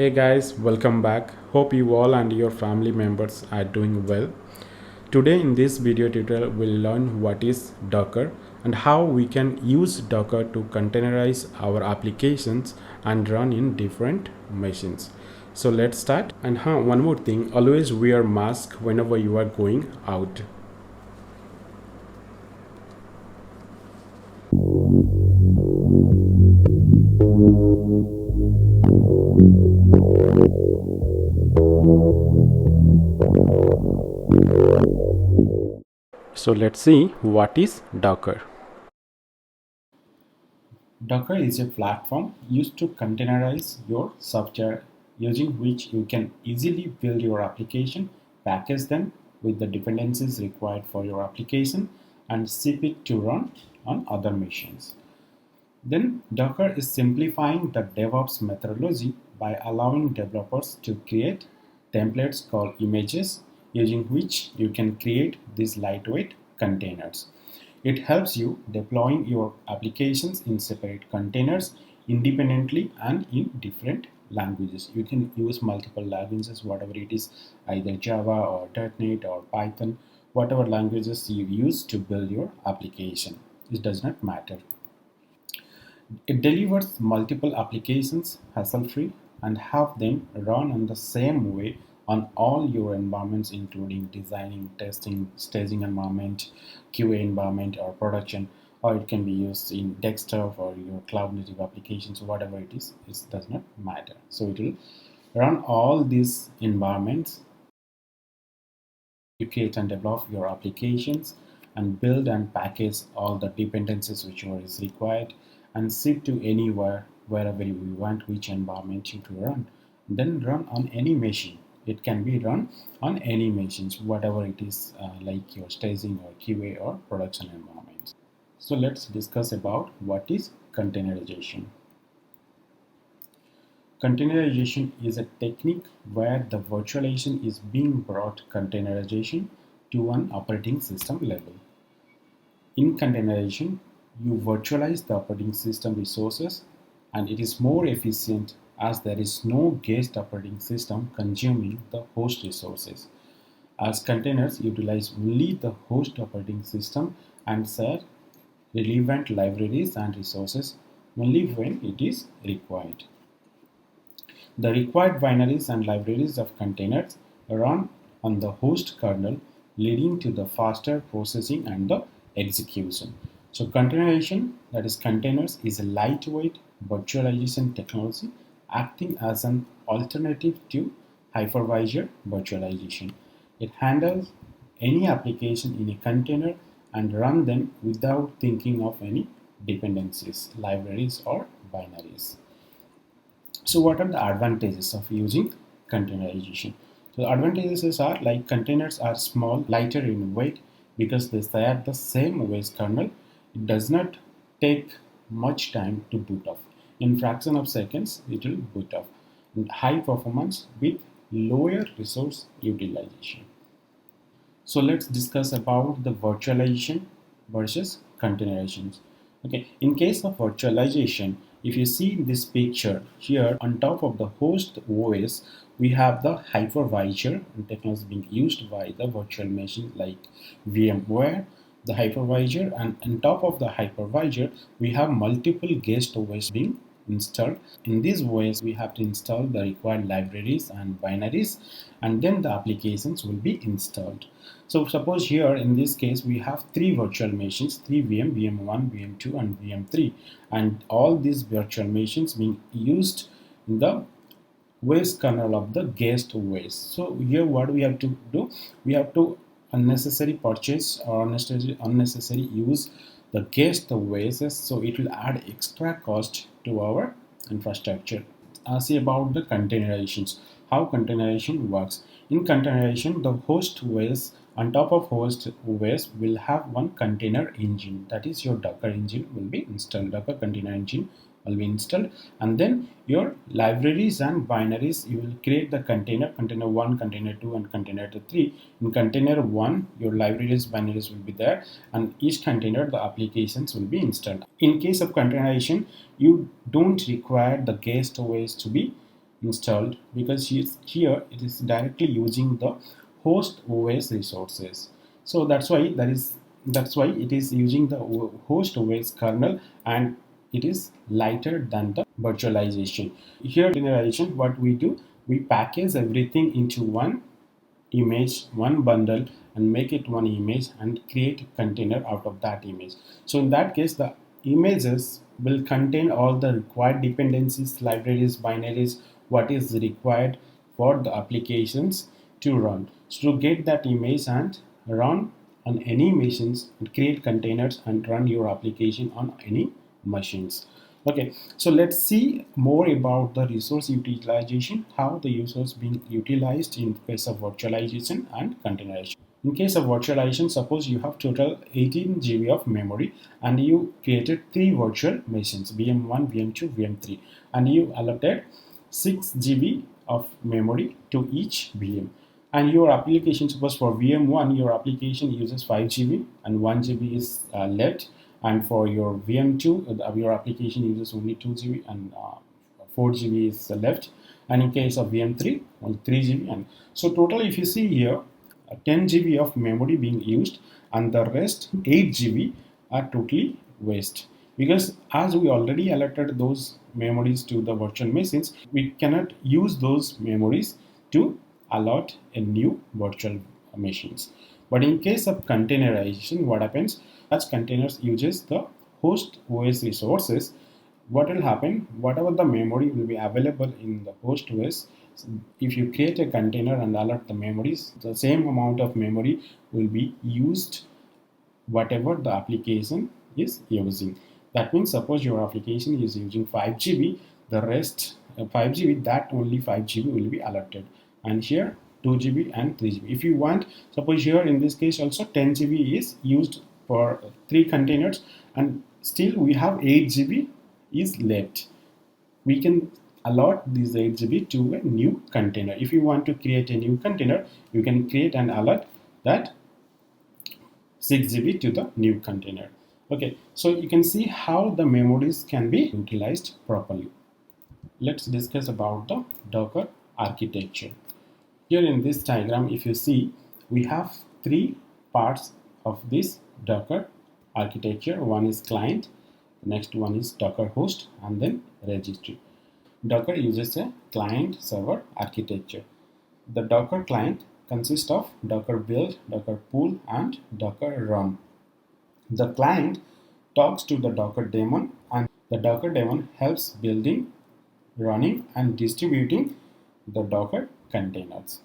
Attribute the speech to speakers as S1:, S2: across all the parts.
S1: Hey guys, welcome back. Hope you all and your family members are doing well. Today in this video tutorial we'll learn what is Docker and how we can use Docker to containerize our applications and run in different machines. So let's start. And one more thing, always wear mask whenever you are going out. So let's see what is Docker. Docker is a platform used to containerize your software, using which you can easily build your application, package them with the dependencies required for your application, and ship it to run on other machines. Then Docker is simplifying the DevOps methodology by allowing developers to create templates called images, using which you can create these lightweight containers. It helps you deploying your applications in separate containers independently and in different languages. You can use multiple languages, whatever it is, either Java or .NET or Python, whatever languages you use to build your application. It does not matter. It delivers multiple applications hassle-free and have them run in the same way on all your environments, including designing, testing, staging environment, QA environment, or production. Or it can be used in desktop or your cloud native applications, whatever it is, it does not matter. So it will run all these environments. You create and develop your applications and build and package all the dependencies which is required and ship to anywhere wherever you want which environment you to run. Then run on any machine. It can be run on any machines, whatever it is, like your staging or QA or production environments. So let's discuss about what is containerization. Containerization is a technique where the virtualization is being brought containerization to an operating system level. In containerization, you virtualize the operating system resources, and it is more efficient as there is no guest operating system consuming the host resources. As containers utilize only the host operating system and share relevant libraries and resources only when it is required. The required binaries and libraries of containers run on the host kernel, leading to the faster processing and the execution. So containerization, that is containers, is a lightweight virtualization technology acting as an alternative to hypervisor virtualization. It handles any application in a container and run them without thinking of any dependencies, libraries, or binaries. So what are the advantages of using containerization? So the advantages are like containers are small, lighter in weight because they share the same OS kernel. It does not take much time to boot off. In fraction of seconds, it will boot off. And high performance with lower resource utilization. So let's discuss about the virtualization versus containerization. Okay, in case of virtualization, if you see in this picture here on top of the host OS, we have the hypervisor technology being used by the virtual machine like VMware, the hypervisor, and on top of the hypervisor, we have multiple guest OS being installed. In these ways, we have to install the required libraries and binaries, and then the applications will be installed. So suppose here in this case we have three virtual machines, three VM1, VM2 and VM3, and all these virtual machines being used in the OS kernel of the guest OS. So here what we have to do, we have to unnecessary purchase or unnecessary use the guest OS, so it will add extra cost to our infrastructure. See about the containerizations, how containerization works. In containerization, the host OS on top of host OS will have one container engine, that is your Docker engine will be installed, Docker container engine will be installed, and then your libraries and binaries, you will create the container 1, container 2 and container 3. In container 1 your libraries binaries will be there, and each container the applications will be installed. In case of containerization, you don't require the guest OS to be installed because here it is directly using the host OS resources. So that's why it is using the host OS kernel, and it is lighter than the virtualization. Here containerization, what we do, we package everything into one image, one bundle, and make it one image and create a container out of that image. So in that case, the images will contain all the required dependencies, libraries, binaries, what is required for the applications to run. So to get that image and run on any machines and create containers and run your application on any machines. Okay, so let's see more about the resource utilization, how the resource being utilized in case of virtualization and containerization. In case of virtualization, suppose you have total 18 GB of memory and you created three virtual machines, VM1, VM2, VM3, and you allotted 6 GB of memory to each VM. And your application, suppose for VM1, your application uses 5 GB and 1 GB is left, and for your VM2, your application uses only 2 GB and 4 GB is left, and in case of VM3, only 3 GB. And so total, if you see here, 10 GB of memory being used, and the rest 8 GB are totally waste, because as we already allotted those memories to the virtual machines, we cannot use those memories to allot a new virtual machines. But in case of containerization, what happens, as containers uses the host OS resources, what will happen, whatever the memory will be available in the host OS, if you create a container and allot the memories, the same amount of memory will be used whatever the application is using. That means suppose your application is using 5 GB, the rest 5 GB, that only 5 GB will be allotted, and here 2 GB and 3 GB. If you want, suppose here in this case also 10 GB is used for 3 containers, and still we have 8 GB is left. We can allot this 8 GB to a new container. If you want to create a new container, you can create and allot that 6 GB to the new container. Okay, so you can see how the memories can be utilized properly. Let's discuss about the Docker architecture. Here in this diagram, if you see, we have three parts of this Docker architecture. One is client, next one is Docker host, and then registry. Docker uses a client server architecture. The Docker client consists of Docker build, Docker pull, and Docker run. The client talks to the Docker daemon, and the Docker daemon helps building, running, and distributing the Docker containers.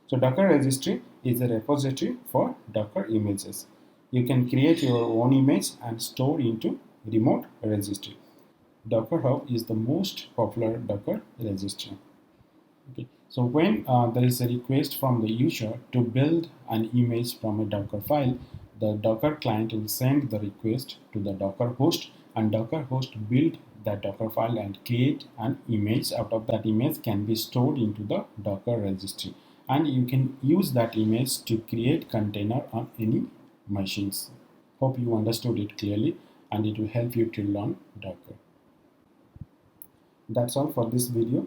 S1: So Docker registry is a repository for Docker images. You can create your own image and store into remote registry. Docker Hub is the most popular Docker registry. Okay. So when there is a request from the user to build an image from a Docker file, the Docker client will send the request to the Docker host, and Docker host build that Docker file and create an image. Out of that image can be stored into the Docker registry, and you can use that image to create container on any machines. Hope you understood it clearly, and it will help you to learn Docker. That's all for this video.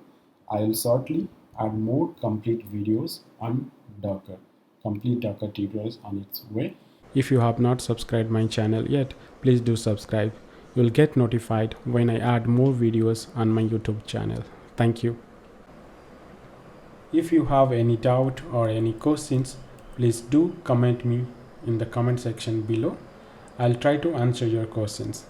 S1: I will shortly add more complete videos on Docker, complete Docker tutorials on its way. If you have not subscribed my channel yet, please do subscribe. You'll get notified when I add more videos on my YouTube channel. Thank you. If you have any doubt or any questions, please do comment me in the comment section below. I'll try to answer your questions.